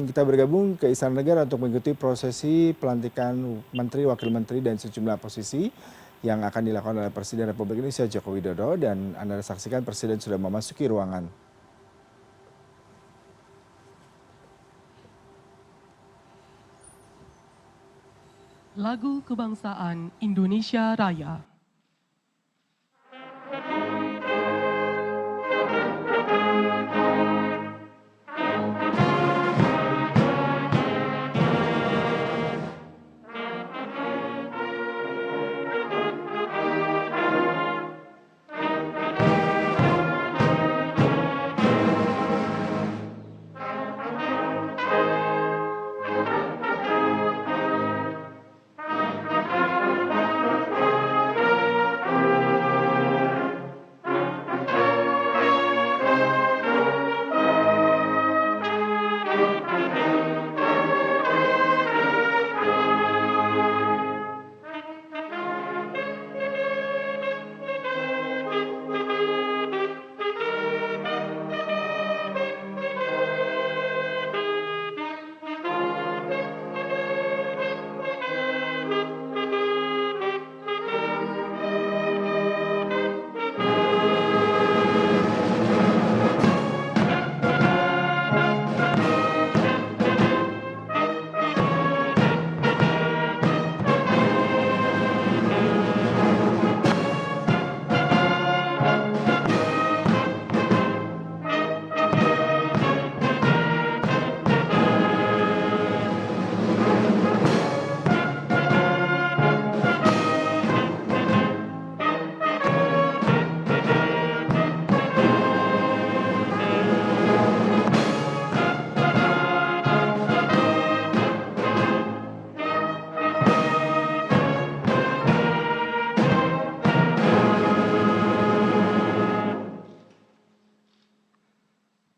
Kita bergabung ke Istana Negara untuk mengikuti prosesi pelantikan Menteri, Wakil Menteri, dan sejumlah posisi yang akan dilakukan oleh Presiden Republik Indonesia Joko Widodo. Dan Anda saksikan Presiden sudah memasuki ruangan. Lagu Kebangsaan Indonesia Raya.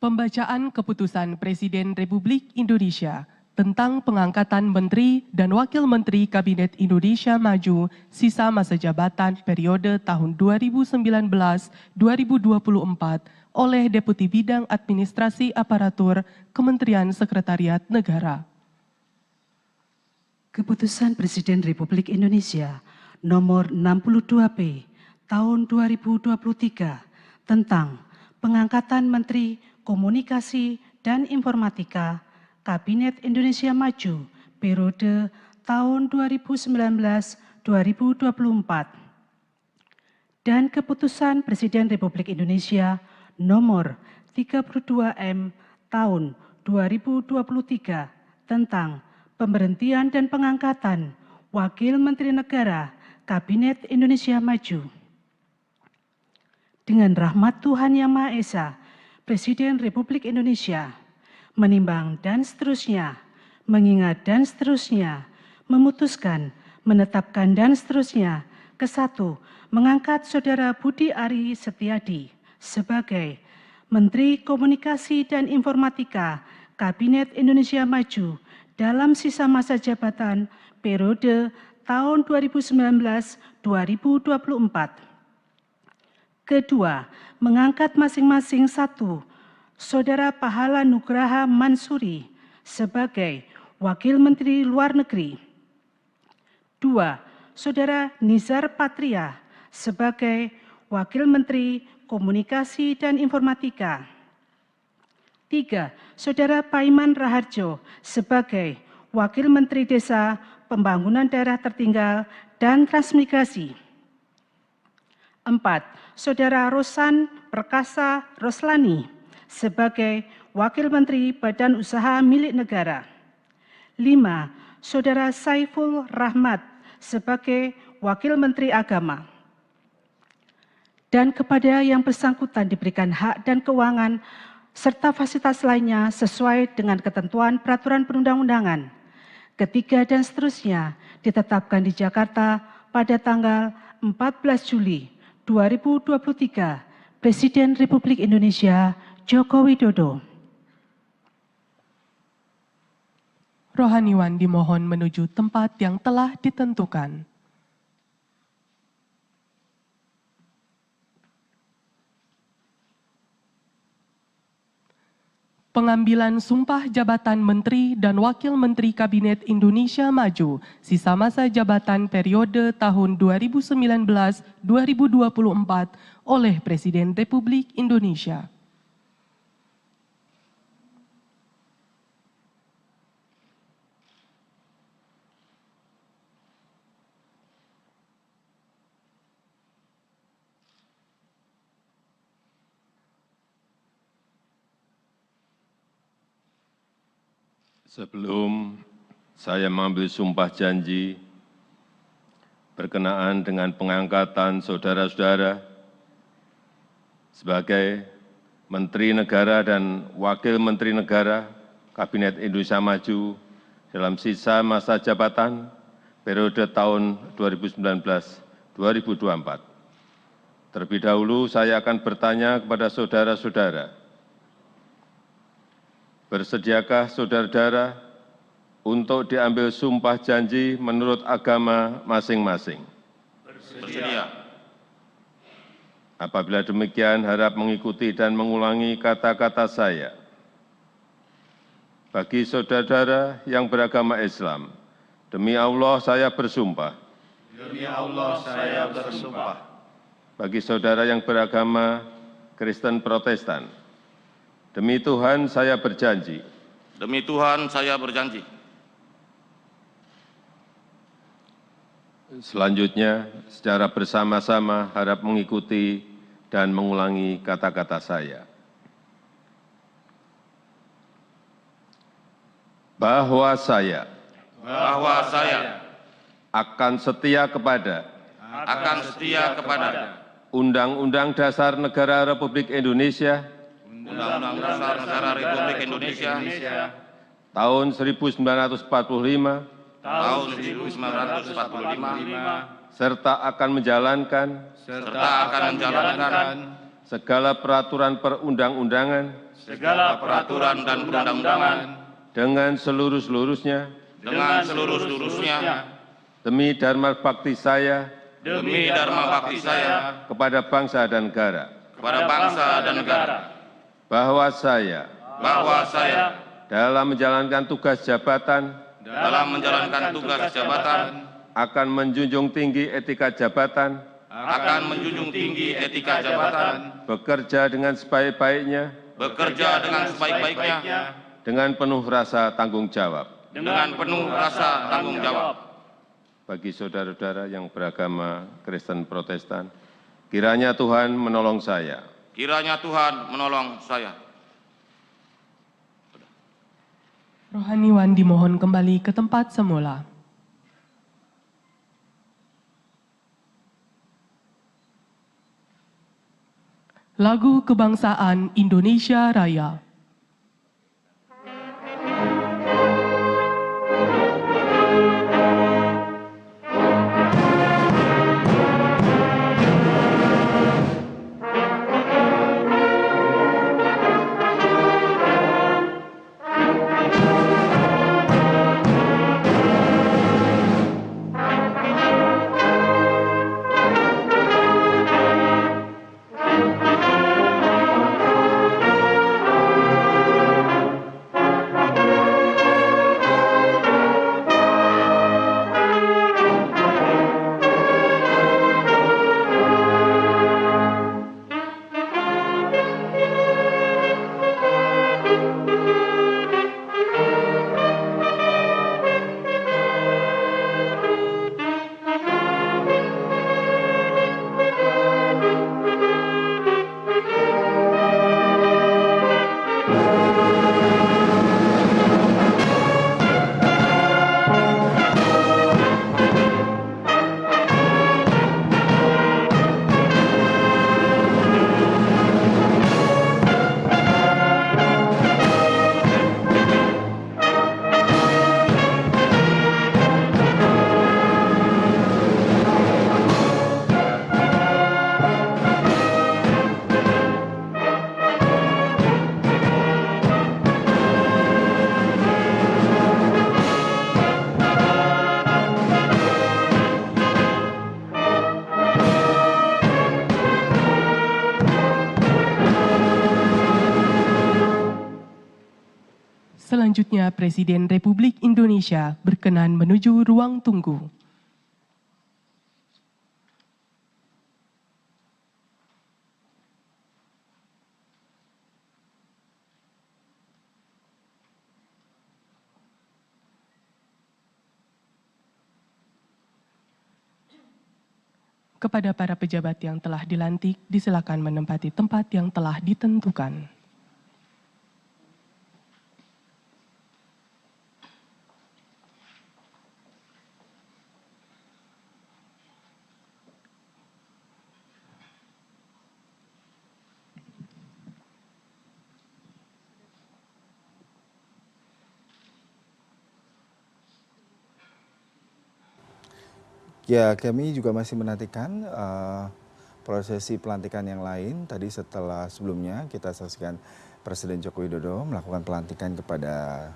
Pembacaan Keputusan Presiden Republik Indonesia tentang pengangkatan Menteri dan Wakil Menteri Kabinet Indonesia Maju sisa masa jabatan periode tahun 2019-2024 oleh Deputi Bidang Administrasi Aparatur Kementerian Sekretariat Negara. Keputusan Presiden Republik Indonesia Nomor 62P Tahun 2023 tentang pengangkatan Menteri Komunikasi dan Informatika Kabinet Indonesia Maju periode tahun 2019-2024 dan Keputusan Presiden Republik Indonesia Nomor 32M Tahun 2023 tentang pemberhentian dan pengangkatan Wakil Menteri Negara Kabinet Indonesia Maju. Dengan rahmat Tuhan Yang Maha Esa, Presiden Republik Indonesia menimbang dan seterusnya, mengingat dan seterusnya, memutuskan, menetapkan dan seterusnya. Kesatu, mengangkat Saudara Budi Ari Setiadi sebagai Menteri Komunikasi dan Informatika Kabinet Indonesia Maju dalam sisa masa jabatan periode tahun 2019-2024. Kedua, mengangkat masing-masing satu, Saudara Pahala Nugraha Mansuri sebagai Wakil Menteri Luar Negeri. Dua, Saudara Nizar Patria sebagai Wakil Menteri Komunikasi dan Informatika. Tiga, Saudara Paiman Raharjo sebagai Wakil Menteri Desa, Pembangunan Daerah Tertinggal dan Transmigrasi. Empat, Saudara Rosan Perkasa Roslani sebagai Wakil Menteri Badan Usaha Milik Negara. Lima, Saudara Saiful Rahmat sebagai Wakil Menteri Agama. Dan kepada yang bersangkutan diberikan hak dan keuangan serta fasilitas lainnya sesuai dengan ketentuan peraturan perundang-undangan. Ketiga dan seterusnya ditetapkan di Jakarta pada tanggal 14 Juli 2023, Presiden Republik Indonesia Joko Widodo. Rohaniwan dimohon menuju tempat yang telah ditentukan. Pengambilan sumpah jabatan Menteri dan Wakil Menteri Kabinet Indonesia Maju sisa masa jabatan periode tahun 2019-2024 oleh Presiden Republik Indonesia. Sebelum saya mengambil sumpah janji berkenaan dengan pengangkatan saudara-saudara sebagai Menteri Negara dan Wakil Menteri Negara Kabinet Indonesia Maju dalam sisa masa jabatan periode tahun 2019-2024. Terlebih dahulu saya akan bertanya kepada saudara-saudara, bersediakah saudara-saudara untuk diambil sumpah janji menurut agama masing-masing? Bersedia. Apabila demikian, harap mengikuti dan mengulangi kata-kata saya. Bagi saudara-saudara yang beragama Islam, demi Allah saya bersumpah. Demi Allah saya bersumpah. Bagi saudara yang beragama Kristen Protestan, demi Tuhan saya berjanji. Demi Tuhan saya berjanji. Selanjutnya, secara bersama-sama harap mengikuti dan mengulangi kata-kata saya. Bahwa saya akan setia kepada Undang-Undang Dasar Negara Republik Indonesia Undang-Undang Dasar Negara Republik Indonesia tahun 1945 tahun 1945 serta akan menjalankan segala peraturan perundang-undangan dan perundang-undangan dengan seluruh-seluruhnya demi dharma bakti saya kepada bangsa dan negara. Bahwa saya dalam menjalankan tugas jabatan akan menjunjung tinggi etika jabatan, bekerja dengan sebaik-baiknya, dengan penuh rasa tanggung jawab. Bagi saudara-saudara yang beragama Kristen Protestan, kiranya Tuhan menolong saya. Rohaniwan dimohon kembali ke tempat semula. Lagu Kebangsaan Indonesia Raya. Selanjutnya, Presiden Republik Indonesia berkenan menuju ruang tunggu. Kepada para pejabat yang telah dilantik, disilakan menempati tempat yang telah ditentukan. Ya, kami juga masih menantikan prosesi pelantikan yang lain. Tadi sebelumnya kita saksikan Presiden Joko Widodo melakukan pelantikan kepada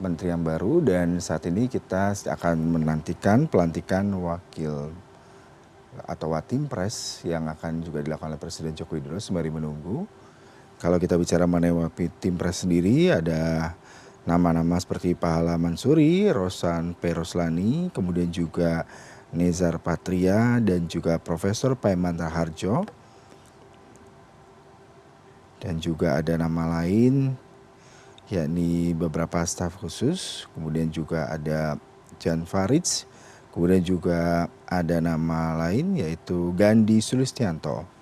menteri yang baru, dan saat ini kita akan menantikan pelantikan wakil atau Watimpres yang akan juga dilakukan oleh Presiden Joko Widodo sembari menunggu. Kalau kita bicara mengenai Watimpres sendiri, ada nama-nama seperti Pahala Mansuri, Rosan P. Roslani, kemudian juga Nezar Patria, dan juga Profesor Paiman Raharjo. Dan juga ada nama lain, yakni beberapa staf khusus, kemudian juga ada Jan Faridz, kemudian juga ada nama lain yaitu Gandhi Sulistianto.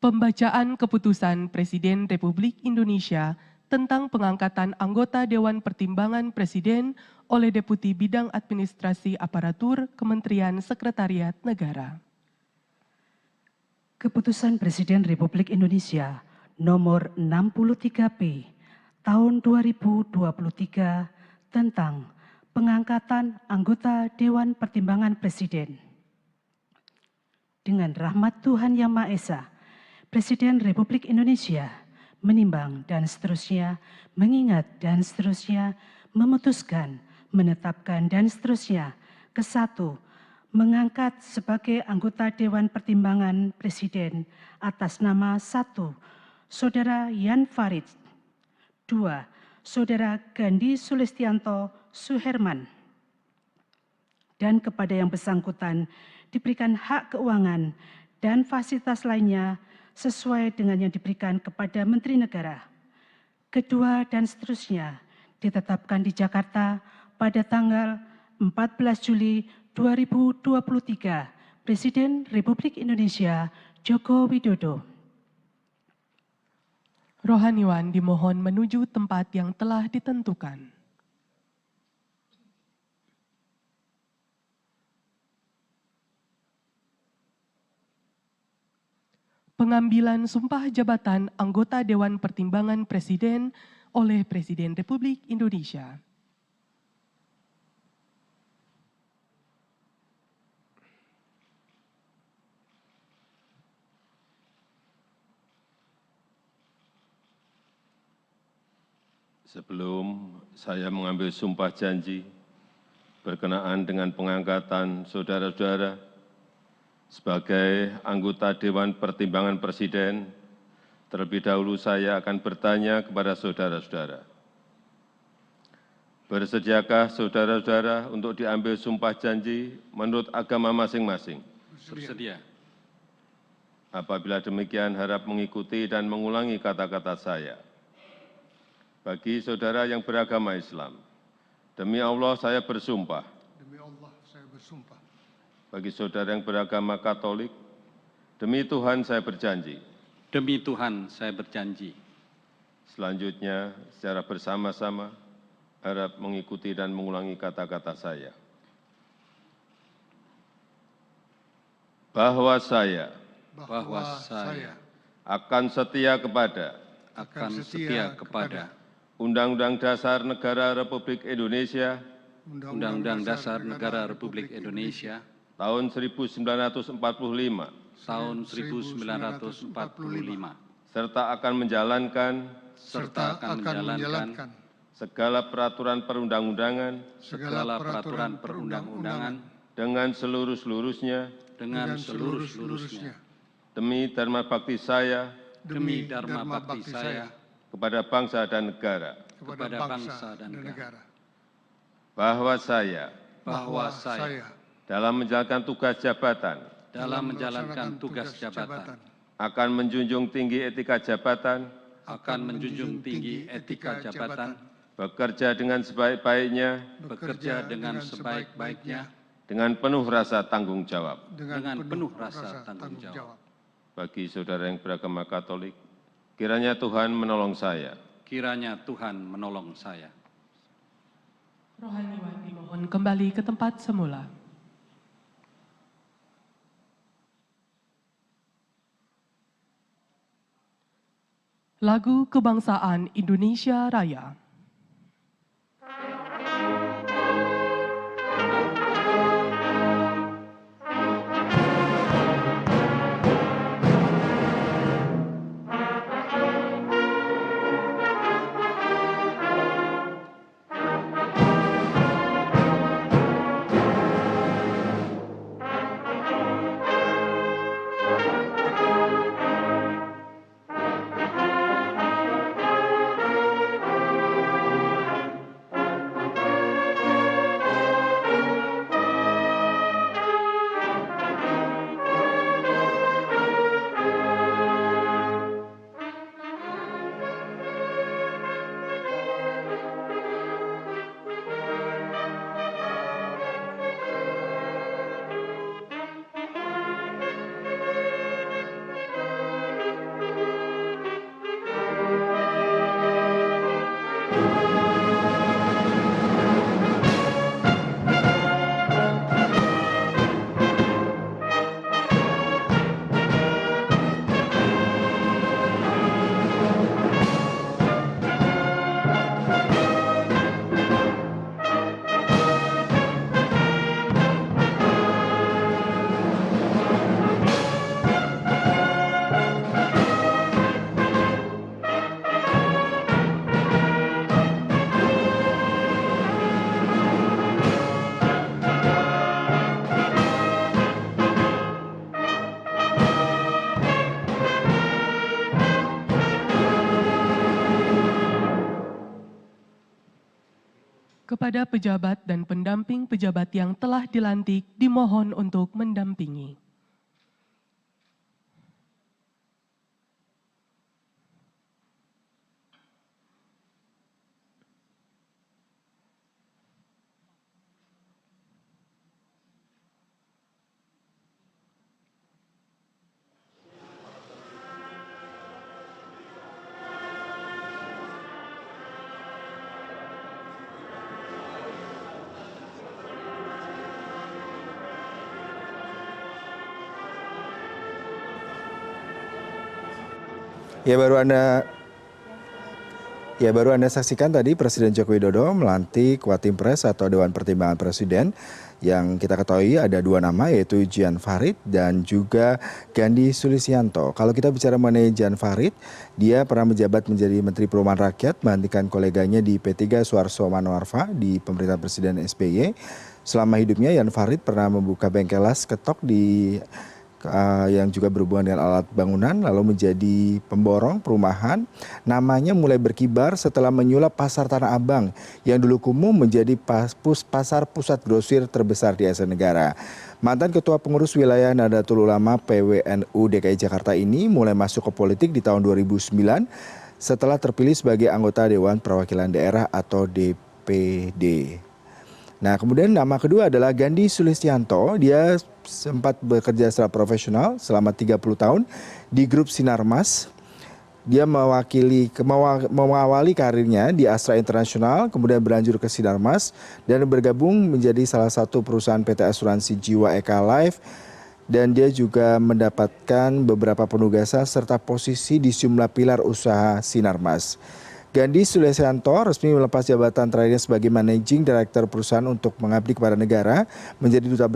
Pembacaan Keputusan Presiden Republik Indonesia tentang pengangkatan anggota Dewan Pertimbangan Presiden oleh Deputi Bidang Administrasi Aparatur Kementerian Sekretariat Negara. Keputusan Presiden Republik Indonesia nomor 63P tahun 2023 tentang pengangkatan anggota Dewan Pertimbangan Presiden. Dengan rahmat Tuhan Yang Maha Esa, Presiden Republik Indonesia menimbang dan seterusnya, mengingat dan seterusnya, memutuskan, menetapkan dan seterusnya. Kesatu, mengangkat sebagai anggota Dewan Pertimbangan Presiden atas nama 1. Saudara Jan Faridz. 2. Saudara Gandhi Sulistianto Suherman. Dan kepada yang bersangkutan diberikan hak keuangan dan fasilitas lainnya sesuai dengan yang diberikan kepada Menteri Negara. Kedua dan seterusnya ditetapkan di Jakarta pada tanggal 14 Juli 2023, Presiden Republik Indonesia Joko Widodo. Rohaniwan dimohon menuju tempat yang telah ditentukan. Pengambilan sumpah jabatan anggota Dewan Pertimbangan Presiden oleh Presiden Republik Indonesia. Sebelum saya mengambil sumpah janji berkenaan dengan pengangkatan saudara-saudara sebagai anggota Dewan Pertimbangan Presiden, terlebih dahulu saya akan bertanya kepada saudara-saudara. Bersediakah saudara-saudara untuk diambil sumpah janji menurut agama masing-masing? Bersedia. Apabila demikian, harap mengikuti dan mengulangi kata-kata saya. Bagi saudara yang beragama Islam, demi Allah saya bersumpah. Demi Allah saya bersumpah. Bagi saudara yang beragama Katolik, demi Tuhan saya berjanji. Demi Tuhan saya berjanji. Selanjutnya, secara bersama-sama, harap mengikuti dan mengulangi kata-kata saya. Bahwa saya akan setia kepada Undang-Undang Dasar Negara Republik Indonesia Undang-Undang Dasar Negara Republik Indonesia tahun 1945 tahun 1945 serta akan menjalankan segala peraturan perundang-undangan dengan seluruh-seluruhnya demi dharma bakti saya kepada bangsa dan negara. Bahwa saya dalam menjalankan tugas jabatan akan menjunjung tinggi etika jabatan, bekerja dengan sebaik-baiknya, dengan penuh rasa tanggung jawab. Bagi saudara yang beragama Katolik, kiranya Tuhan menolong saya. Rohaniwan dimohon kembali ke tempat semula. Lagu Kebangsaan Indonesia Raya. Kepada pejabat dan pendamping pejabat yang telah dilantik, dimohon untuk mendampingi. Ya, baru Anda Ya, baru Anda saksikan tadi Presiden Joko Widodo melantik Watim-Pres atau Dewan Pertimbangan Presiden yang kita ketahui ada dua nama yaitu Jan Farid dan juga Gandhi Sulistianto. Kalau kita bicara mengenai Jan Farid, dia pernah menjabat menjadi Menteri Perumahan Rakyat menggantikan koleganya di P3 Suarso Manoarfa di pemerintahan Presiden SBY. Selama hidupnya Jan Farid pernah membuka bengkel las ketok di yang juga berhubungan dengan alat bangunan, lalu menjadi pemborong perumahan. Namanya mulai berkibar setelah menyulap pasar Tanah Abang yang dulu kumuh menjadi pasar pusat grosir terbesar di Asia Tenggara. Mantan Ketua Pengurus Wilayah Nahdlatul Ulama PWNU DKI Jakarta ini mulai masuk ke politik di tahun 2009 setelah terpilih sebagai anggota Dewan Perwakilan Daerah atau DPD. Nah, kemudian nama kedua adalah Gandhi Sulistianto. Dia sempat bekerja secara profesional selama 30 tahun di grup Sinarmas. Dia mengawali karirnya di Astra International, kemudian berlanjut ke Sinarmas dan bergabung menjadi salah satu perusahaan PT Asuransi Jiwa Eka Life. Dan dia juga mendapatkan beberapa penugasan serta posisi di sejumlah pilar usaha Sinarmas. Gandhi Sulistianto resmi melepas jabatan terakhirnya sebagai Managing Director perusahaan untuk mengabdi kepada negara, menjadi duta